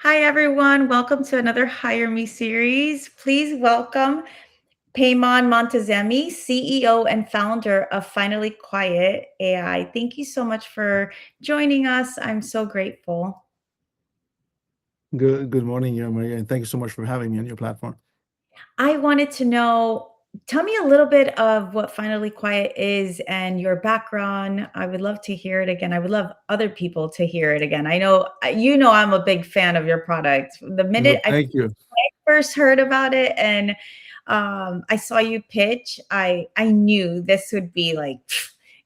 Hi, everyone. Welcome to another Hire Me series. Please welcome Peman Montazemi, CEO and founder of Finally Quiet AI. Thank you so much for joining us. I'm so grateful. Good morning, Maria, and thank you so much for having me on your platform. I wanted to know, tell me a little bit of what Finally Quiet is and your background. I would love to hear it again. I would love other people to hear it again. I know, I'm a big fan of your product. The minute Well, I thank you. first heard about it and I saw you pitch, I knew this would be like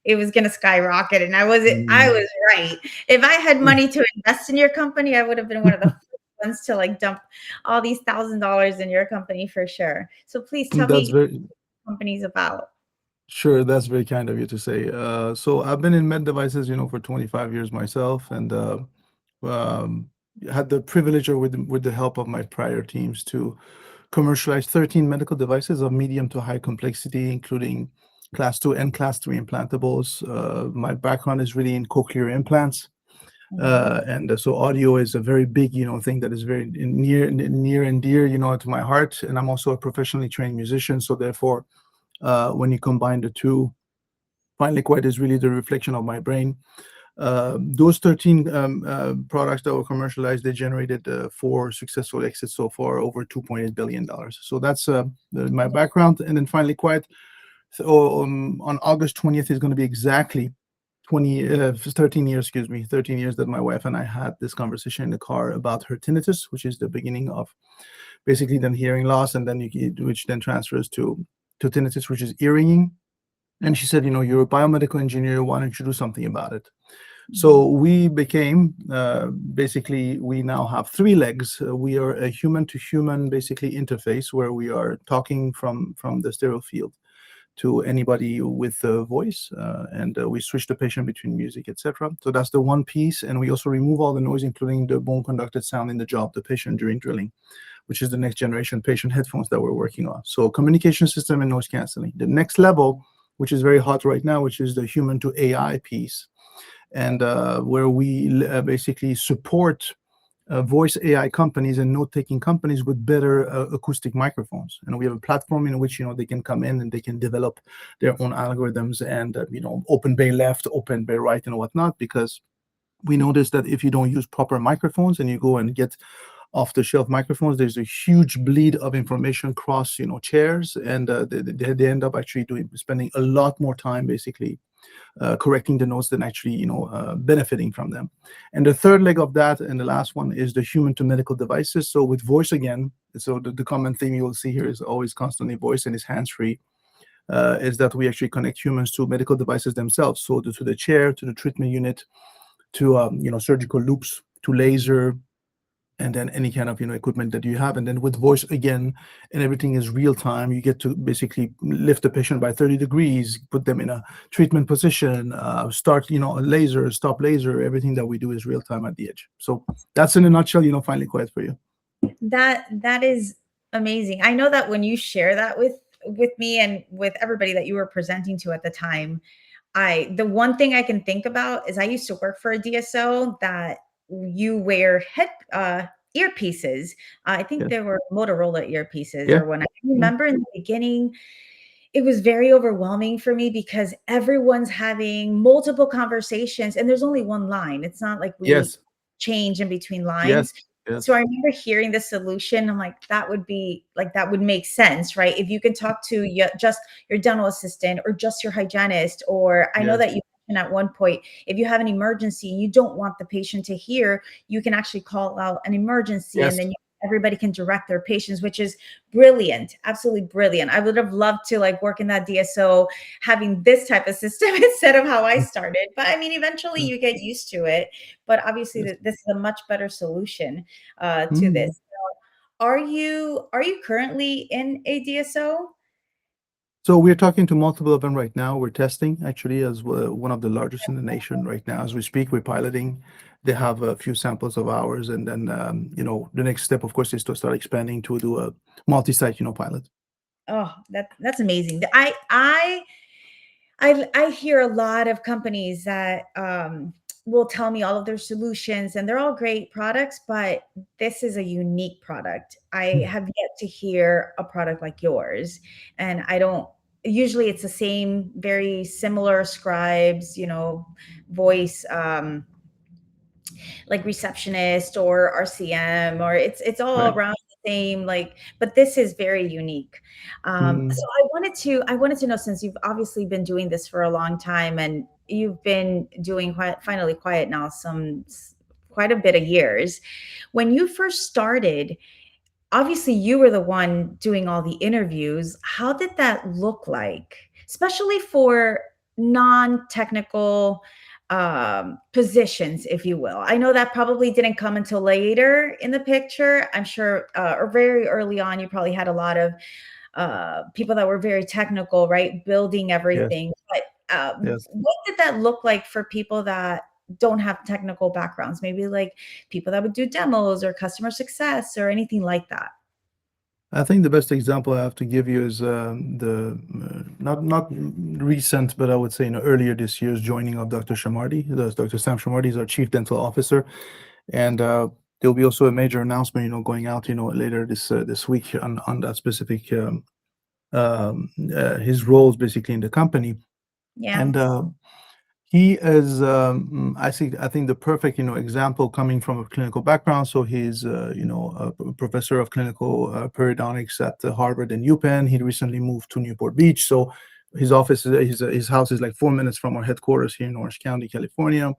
it was going to skyrocket, and I Mm. was right. If I had money to invest in your company, I would have been one of the first ones to like dump all these $1,000 in your company for sure. So please tell That's me very what your company's about. sure. That's very kind of you to say. So I've been in med devices, for 25 years myself, and um, had the privilege, or with the help of my prior teams, to commercialize 13 medical devices of medium to high complexity, including class 2 and class 3 implantables. My background is really in cochlear implants. And so audio is a very big, thing that is very near and dear, to my heart. And I'm also a professionally trained musician. So therefore, when you combine the two, Finally Quiet is really the reflection of my brain. Those 13 products that were commercialized, they generated 4 successful exits so far, over $2.8 billion. So that's my background. And then Finally Quiet, so on August 20th is going to be exactly 13 years, 13 years that my wife and I had this conversation in the car about her tinnitus, which is the beginning of basically then hearing loss, and then which then transfers to tinnitus, which is earringing. And she said, you're a biomedical engineer, why don't you do something about it? So we became basically, we now have three legs. We are a human to human basically interface, where we are talking from the stereo field to anybody with a voice, and we switch the patient between music, etc. So that's the one piece, and we also remove all the noise, including the bone conducted sound in the jaw of the patient during drilling, which is the next generation patient headphones that we're working on. So communication system and noise canceling. The next level, which is very hot right now, which is the human to AI piece, and where we basically support voice AI companies and note-taking companies with better acoustic microphones. And we have a platform in which they can come in and they can develop their own algorithms, and open bay left, open bay right, and whatnot. Because we noticed that if you don't use proper microphones and you go and get off-the-shelf microphones, there's a huge bleed of information across chairs, and they end up actually spending a lot more time basically correcting the notes than actually benefiting from them. And the third leg of that, and the last one, is the human to medical devices. So with voice again, so the common theme you will see here is always constantly voice and is hands-free. Is that we actually connect humans to medical devices themselves, so to the chair, to the treatment unit, to surgical loops, to laser, and then any kind of equipment that you have. And then with voice again, and everything is real time, you get to basically lift the patient by 30 degrees, put them in a treatment position, start a laser, stop laser. Everything that we do is real time at the edge. So that's in a nutshell, Finally Quiet for you. That is amazing. I know that when you share that with me and with everybody that you were presenting to at the time, the one thing I can think about is I used to work for a DSO that you wear head earpieces. I think Yeah. there were Motorola earpieces, Yeah. or when I Mm. remember in the beginning, it was very overwhelming for me because everyone's having multiple conversations and there's only one line. It's not like we Yes. change in between lines. Yes. So Yes. I remember hearing the solution. I'm like, that would be like, that would make sense, right? If you can talk to just your dental assistant or just your hygienist, or I know Yes. that you mentioned at one point, if you have an emergency and you don't want the patient to hear, you can actually call out an emergency, and Yes. then everybody can direct their patients, which is brilliant, absolutely brilliant. I would have loved to like work in that DSO having this type of system instead of how I started. But I mean, eventually Mm. you get used to it. But obviously, Yes. this is a much better solution to Mm. this. Are you currently in a DSO? So we're talking to multiple of them right now. We're testing actually as one of the largest in the nation right now. As we speak, we're piloting. They have a few samples of ours, and then the next step, of course, is to start expanding to do a multi-site, pilot. Oh, that's amazing. I hear a lot of companies that will tell me all of their solutions, and they're all great products, but this is a unique product. I Mm. have yet to hear a product like yours, and I don't usually it's the same, very similar scribes, voice, like receptionist or RCM, or it's all Right. around the same, like, but this is very unique. So Mm. I wanted to know, since you've obviously been doing this for a long time and you've been doing Finally Quiet now quite a bit of years. When you first started, obviously you were the one doing all the interviews. How did that look like, especially for non-technical positions, if you will? I know that probably didn't come until later in the picture. I'm sure, or very early on, you probably had a lot of people that were very technical, right? Building Yes. everything. But Yes. what did that look like for people that don't have technical backgrounds? Maybe like people that would do demos or customer success or anything like that. I think the best example I have to give you is the not recent, but I would say earlier this year's joining of Dr. Shamardi. Dr. Sam Shamardi is our chief dental officer, and there'll be also a major announcement, going out, later this week on that specific his roles basically in the company, Yeah. and he is, I think the perfect, example coming from a clinical background. So he's, a professor of clinical periodontics at Harvard and UPenn. He recently moved to Newport Beach. So his house is like 4 minutes from our headquarters here in Orange County, California.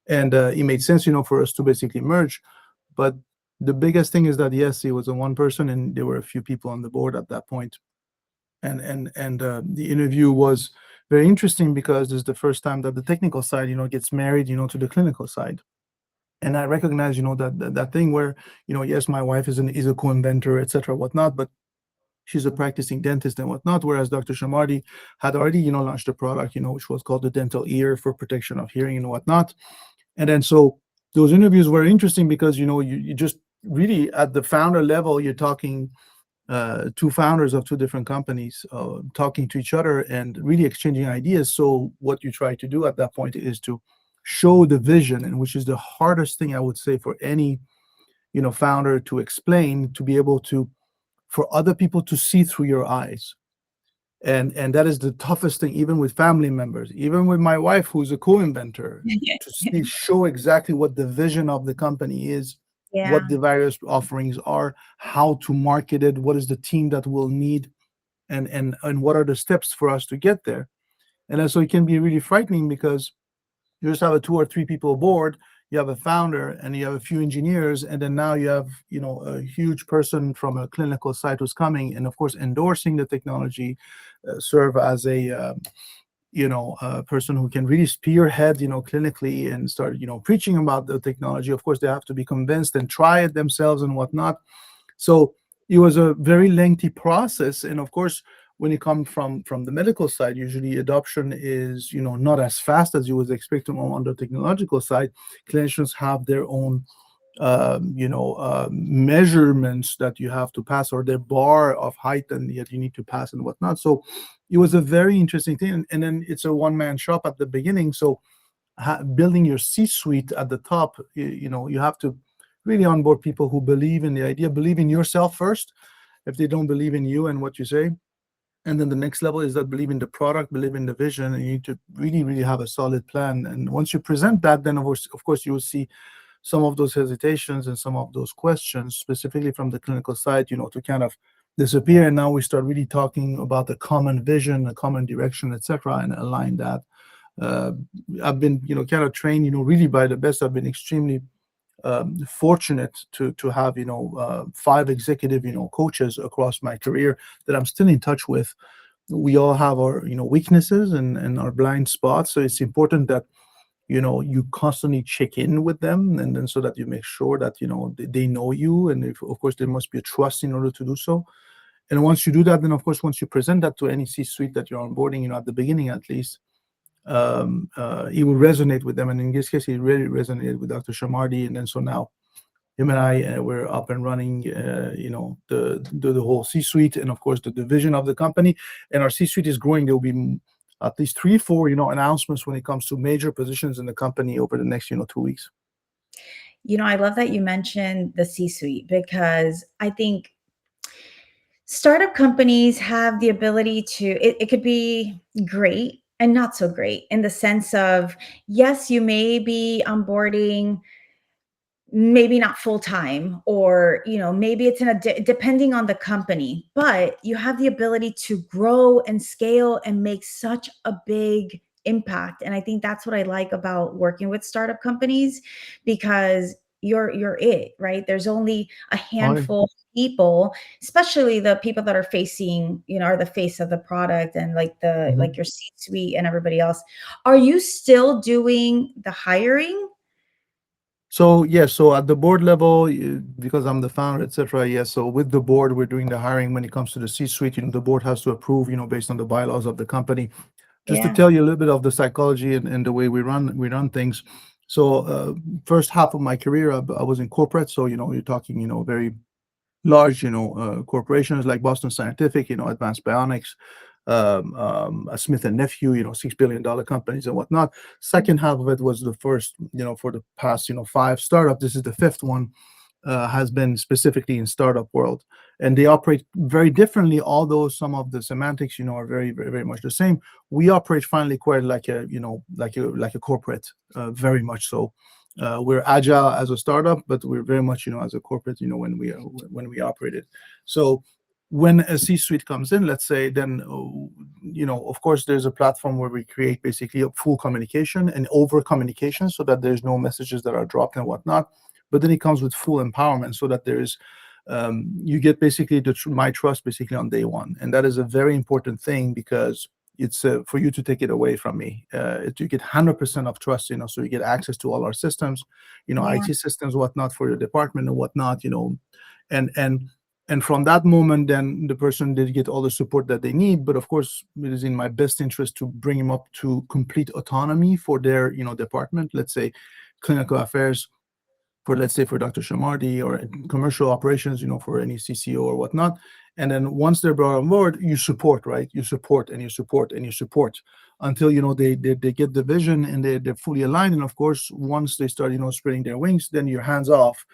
And it made sense, for us to basically merge. But the biggest thing is that, yes, he was a one person and there were a few people on the board at that point. And the interview was very interesting because this is the first time that the technical side, gets married, to the clinical side. And I recognize, that thing where, yes, my wife is a co-inventor, etc., whatnot, but she's a practicing dentist and whatnot. Whereas Dr. Shamardi had already, launched a product, which was called the dental ear for protection of hearing and whatnot. And then so those interviews were interesting because, you just really at the founder level, you're talking two founders of two different companies talking to each other and really exchanging ideas. So what you try to do at that point is to show the vision, and which is the hardest thing I would say for any founder to explain, to be able to for other people to see through your eyes. And that is the toughest thing, even with family members, even with my wife, who's a co-inventor, to show exactly what the vision of the company is, Yeah. what the various offerings are, how to market it, what is the team that we'll need, and what are the steps for us to get there. And then, so it can be really frightening because you just have a two or three people board, you have a founder and you have a few engineers, and then now you have a huge person from a clinical side who's coming and of course endorsing the technology, serve as a person who can really spearhead clinically and start preaching about the technology. Of course, they have to be convinced and try it themselves and whatnot. So it was a very lengthy process. And of course, when you come from the medical side, usually adoption is not as fast as you would expect on the technological side. Clinicians have their own measurements that you have to pass, or their bar of height and yet you need to pass and whatnot. So it was a very interesting thing. And then it's a one-man shop at the beginning. So building your C-suite at the top, you have to really onboard people who believe in the idea, believe in yourself first. If they don't believe in you and what you say, and then the next level is that believe in the product, believe in the vision, and you need to really, really have a solid plan. And once you present that, then of course, you will see some of those hesitations and some of those questions, specifically from the clinical side, to kind of disappear. And now we start really talking about the common vision, the common direction, etc., and align that. Uh, I've been, kind of trained, really by the best. I've been extremely fortunate to have, five executive, coaches across my career that I'm still in touch with. We all have our, weaknesses and our blind spots. So it's important that, you constantly check in with them, and then so that you make sure that, they know you. And if, of course, there must be a trust in order to do so. And once you do that, then of course, once you present that to any C-suite that you're onboarding, at the beginning at least, it will resonate with them. And in this case, it really resonated with Dr. Shamardi. And then so now him and I we're up and running, the whole C-suite and of course the division of the company. And our C-suite is growing. There will be at least three, four, announcements when it comes to major positions in the company over the next, 2 weeks. I love that you mentioned the C-suite because I think startup companies have the ability to, it could be great and not so great in the sense of, yes, you may be onboarding maybe not full time, or maybe it's in depending on the company, but you have the ability to grow and scale and make such a big impact. And I think that's what I like about working with startup companies, because you're it, right? There's only a Oh, yeah. handful of people, especially the people that are facing, are the face of the product, and like Mhm. your C suite and everybody else. Are you still doing the hiring? So yes, so at the board level, because I'm the founder, etc. Yes, so with the board, we're doing the hiring. When it comes to the C-suite, the board has to approve, based on the bylaws of the company. Just to Yeah. tell you a little bit of the psychology and the way we run things. So first half of my career, I was in corporate. So you're talking, very large, corporations like Boston Scientific, Advanced Bionics, a Smith and Nephew, $6 billion companies and whatnot. Second half of it was the first, for the past, five startup. This is the fifth one. Has been specifically in startup world, and they operate very differently. Although some of the semantics, are very, very, very much the same. We operate finally quite like a, like a corporate, very much so. We're agile as a startup, but we're very much, as a corporate, when we operate it. So when a C-suite comes in, let's say, then of course, there's a platform where we create basically a full communication and over communication, so that there's no messages that are dropped and whatnot. But then it comes with full empowerment, so that there is you get basically my trust basically on day one, and that is a very important thing, because it's for you to take it away from me. You get 100% of trust, so you get access to all our systems, Yeah. IT systems, whatnot, for your department and whatnot, and from that moment, then the person did get all the support that they need. But of course, it is in my best interest to bring them up to complete autonomy for their, department. Let's say clinical affairs for, let's say, for Dr. Shamardi, or commercial operations, for any CCO or whatnot. And then once they're brought on board, you support, right? You support and you support and you support until, they get the vision and they're fully aligned. And of course, once they start, spreading their wings, then you're hands off.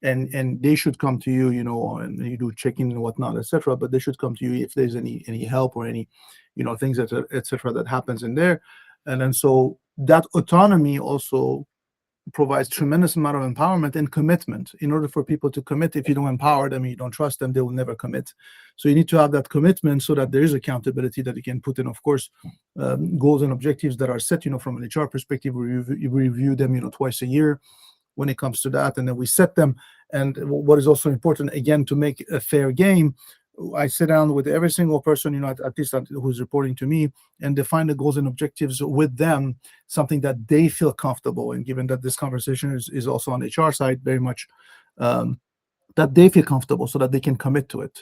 And they should come to you, and you do check-in and whatnot, etc. But they should come to you if there's any help or any, things that, etc. that happens in there. And then so that autonomy also provides tremendous amount of empowerment and commitment. In order for people to commit, if you don't empower them, you don't trust them, they will never commit. So you need to have that commitment, so that there is accountability that you can put in. Of course, goals and objectives that are set, from an HR perspective, we review them, twice a year when it comes to that, and then we set them. And what is also important, again, to make a fair game, I sit down with every single person, at least who's reporting to me, and define the goals and objectives with them, something that they feel comfortable. And given that this conversation is also on the HR side, very much, that they feel comfortable, so that they can commit to it.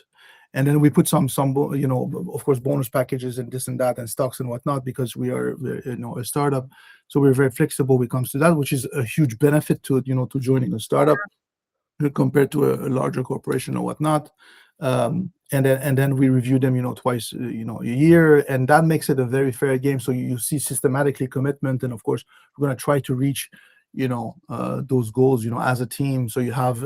And then we put some, of course, bonus packages and this and that and stocks and whatnot, because we are, a startup. So we're very flexible when it comes to that, which is a huge benefit to joining a startup compared to a larger corporation or whatnot. And then we review them, twice, a year, and that makes it a very fair game. So you see systematically commitment, and of course, we're going to try to reach, those goals, as a team. So you have,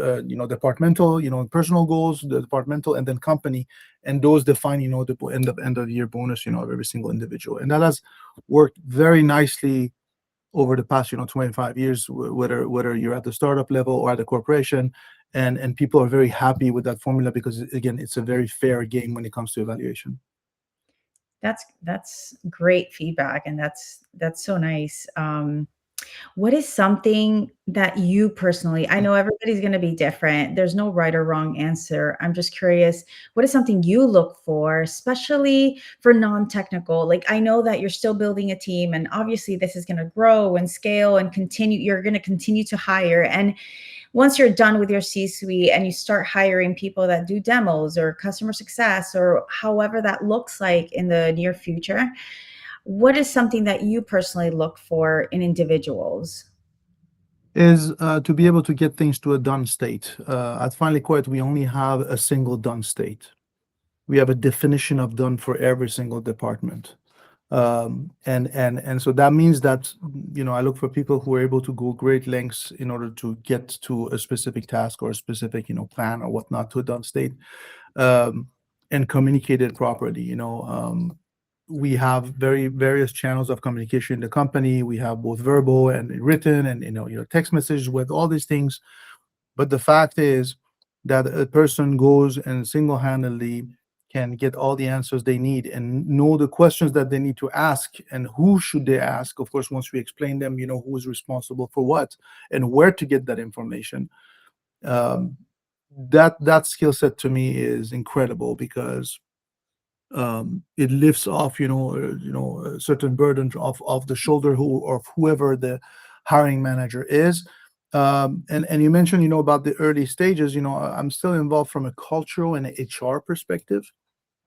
departmental, personal goals, the departmental, and then company, and those define, the end of year bonus, of every single individual, and that has worked very nicely over the past 25 years, whether you're at the startup level or at the corporation, and people are very happy with that formula, because again, it's a very fair game when it comes to evaluation. That's great feedback, and that's so nice. What is something that you personally, I know everybody's going to be different. There's no right or wrong answer. I'm just curious, what is something you look for, especially for non-technical? Like, I know that you're still building a team, and obviously this is going to grow and scale and continue. You're going to continue to hire. And once you're done with your C-suite and you start hiring people that do demos or customer success or however that looks like in the near future, what is something that you personally look for in individuals? Is to be able to get things to a done state. At Finally Quite, we only have a single done state. We have a definition of done for every single department. And so that means that, I look for people who are able to go great lengths in order to get to a specific task or a specific, plan or whatnot to a done state, um, and communicate it properly. We have very various channels of communication in the company. We have both verbal and written, and your text message with all these things. But the fact is that a person goes and single-handedly can get all the answers they need and know the questions that they need to ask and who should they ask. Of course, once we explain them, who is responsible for what and where to get that information. Um, that skill set to me is incredible because it lifts off, a certain burden off the shoulder of whoever the hiring manager is. And you mentioned, about the early stages. I'm still involved from a cultural and HR perspective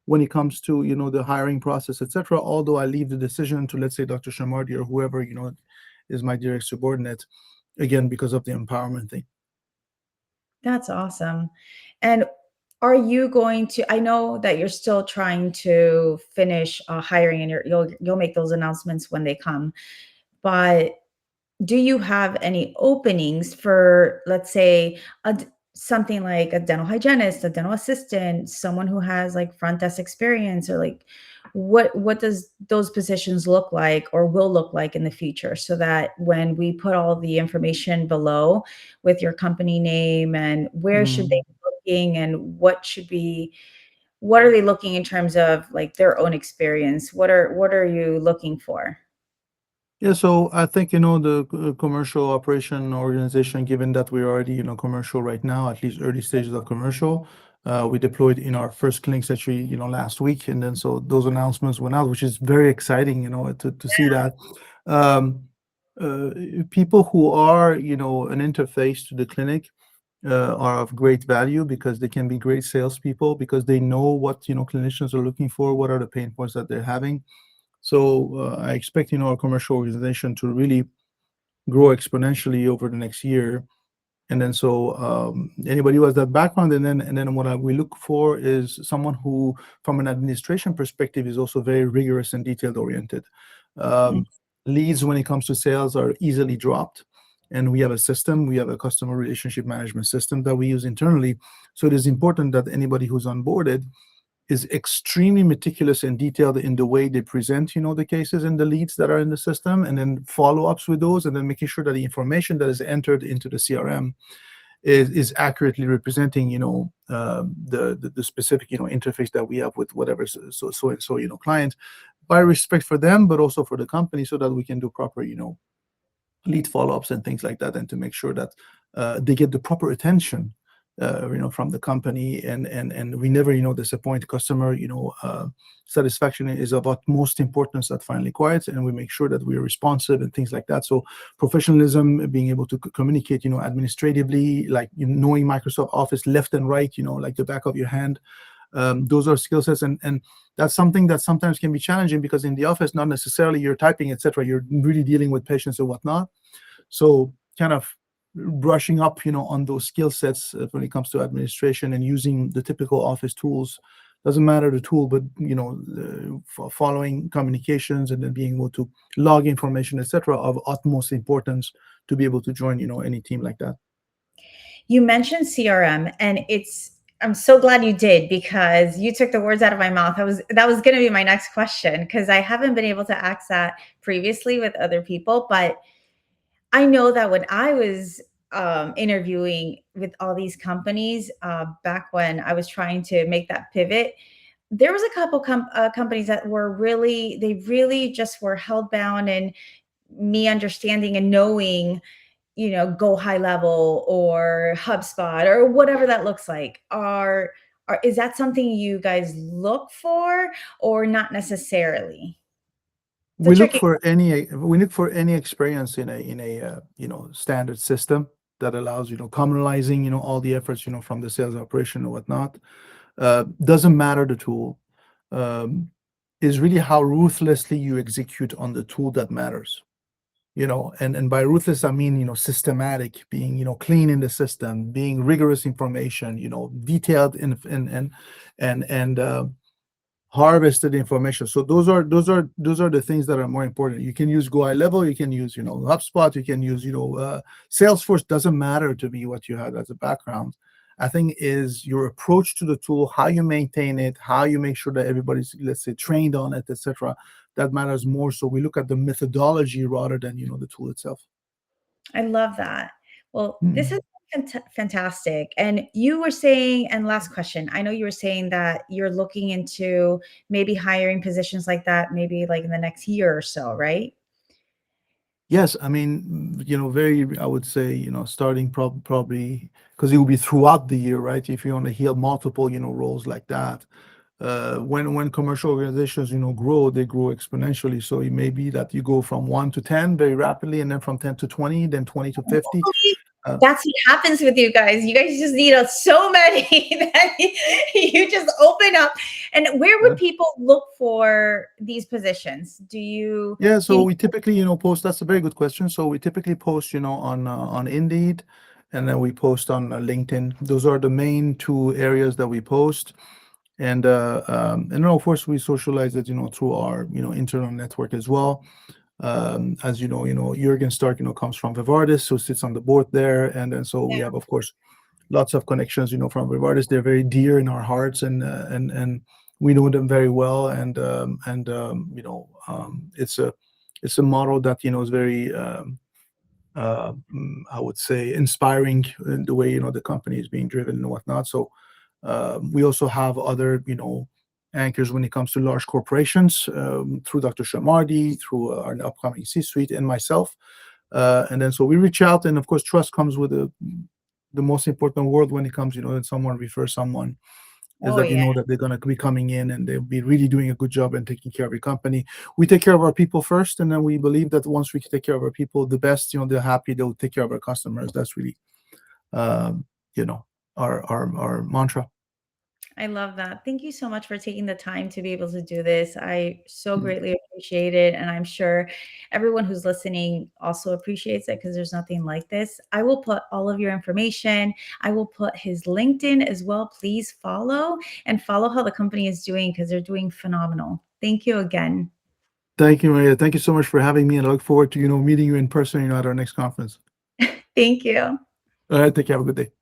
when it comes to, the hiring process, etc. Although I leave the decision to, let's say, Dr. Shamardi or whoever, is my direct subordinate, again because of the empowerment thing. That's awesome. And are you going to, I know that you're still trying to finish hiring, and you'll make those announcements when they come, but do you have any openings for, let's say, something like a dental hygienist, a dental assistant, someone who has like front desk experience, or like what does those positions look like or will look like in the future, so that when we put all the information below with your company name and where should they Mm. be looking and what are they looking in terms of like their own experience? What are you looking for? Yeah, so I think, the commercial operation organization, given that we're already, commercial right now, at least early stages of commercial, we deployed in our first clinics actually, last week. And then so those announcements went out, which is very exciting, to see that. Um, uh, People who are, an interface to the clinic are of great value because they can be great salespeople because they know what, clinicians are looking for, what are the pain points that they're having. So I expect, our commercial organization to really grow exponentially over the next year. And then so anybody who has that background, and then what we look for is someone who, from an administration perspective, is also very rigorous and detailed oriented. Um, Leads when it comes to sales are easily dropped. And we have a system, we have a customer relationship management system that we use internally. So it is important that anybody who's onboarded is extremely meticulous and detailed in the way they present, the cases and the leads that are in the system, and then follow-ups with those, and then making sure that the information that is entered into the CRM is accurately representing, the specific, interface that we have with whatever so client, by respect for them, but also for the company, so that we can do proper, lead follow-ups and things like that, and to make sure that they get the proper attention, from the company, and we never, disappoint customer. Satisfaction is of utmost importance at Finally Quiet, and we make sure that we are responsive and things like that. So professionalism, being able to communicate, administratively, like, knowing Microsoft Office left and right, like the back of your hand. Those are skill sets, and that's something that sometimes can be challenging because in the office, not necessarily you're typing, etc. You're really dealing with patients and whatnot. So kind of brushing up, on those skill sets when it comes to administration and using the typical office tools. Doesn't matter the tool, but following communications and then being able to log information, etc., of utmost importance to be able to join, any team like that. You mentioned CRM, and I'm so glad you did, because you took the words out of my mouth. That was going to be my next question, because I haven't been able to ask that previously with other people, but I know that when I was interviewing with all these companies back when I was trying to make that pivot, there was a couple companies that they really just were held bound, and me understanding and knowing, Go High Level or HubSpot or whatever that looks like. Is that something you guys look for, or not necessarily? It's a We look tricky. for any experience in a standard system that allows, commonalizing, all the efforts, from the sales operation and whatnot. Doesn't matter the tool. Um, is really how ruthlessly you execute on the tool that matters. And by ruthless I mean, systematic, being, clean in the system, being rigorous information, detailed in and harvested information. So those are the things that are more important. You can use Go High Level, you can use HubSpot, you can use Salesforce. Doesn't matter to me what you had as a background. I think is your approach to the tool, how you maintain it, how you make sure that everybody's, let's say, trained on it, etc. That matters more. So we look at the methodology rather than the tool itself. I love that. Well, this is Mm. fantastic. And you were saying, and last question, I know you were saying that you're looking into maybe hiring positions like that, maybe like in the next year or so, right? Yes, I mean, very, I would say, starting probably because it will be throughout the year, right? If you want to heal multiple, roles like that. When commercial organizations, grow, they grow exponentially. So it may be that you go from 1 to 10 very rapidly, and then from 10 to 20, then 20 to 50. Hopefully, Uh, that's what happens with you guys. You guys just need so many that you just open up. And where would yeah. people look for these positions? Yeah, Do so you we typically, post. That's a very good question. So we typically post, on Indeed, and then we post on LinkedIn. Those are the main two areas that we post. And then of course we socialize it, through our, internal network as well. As Jürgen Stark, comes from Vivardis, so sits on the board there, and then so we have, of course, lots of connections, from Vivardis. They're very dear in our hearts, and we know them very well, it's a model that is very I would say inspiring in the way the company is being driven and whatnot. So we also have other anchors when it comes to large corporations, through Dr. Shamardi, through our upcoming C-suite, and myself. And then so we reach out, and of course trust comes with the most important word when it comes, when someone refers someone, is Oh, that you yeah. know that they're going to be coming in and they'll be really doing a good job and taking care of your company. We take care of our people first, and then we believe that once we take care of our people the best, they're happy, they'll take care of our customers. That's really, um, you know, our mantra. I love that. Thank you so much for taking the time to be able to do this. I so Mm. greatly appreciate it. And I'm sure everyone who's listening also appreciates it because there's nothing like this. I will put all of your information. I will put his LinkedIn as well. Please follow and follow how the company is doing because they're doing phenomenal. Thank you again. Thank you, Maria. Thank you so much for having me, and I look forward to meeting you in person, at our next conference. Thank you. All right, take care. Have a good day.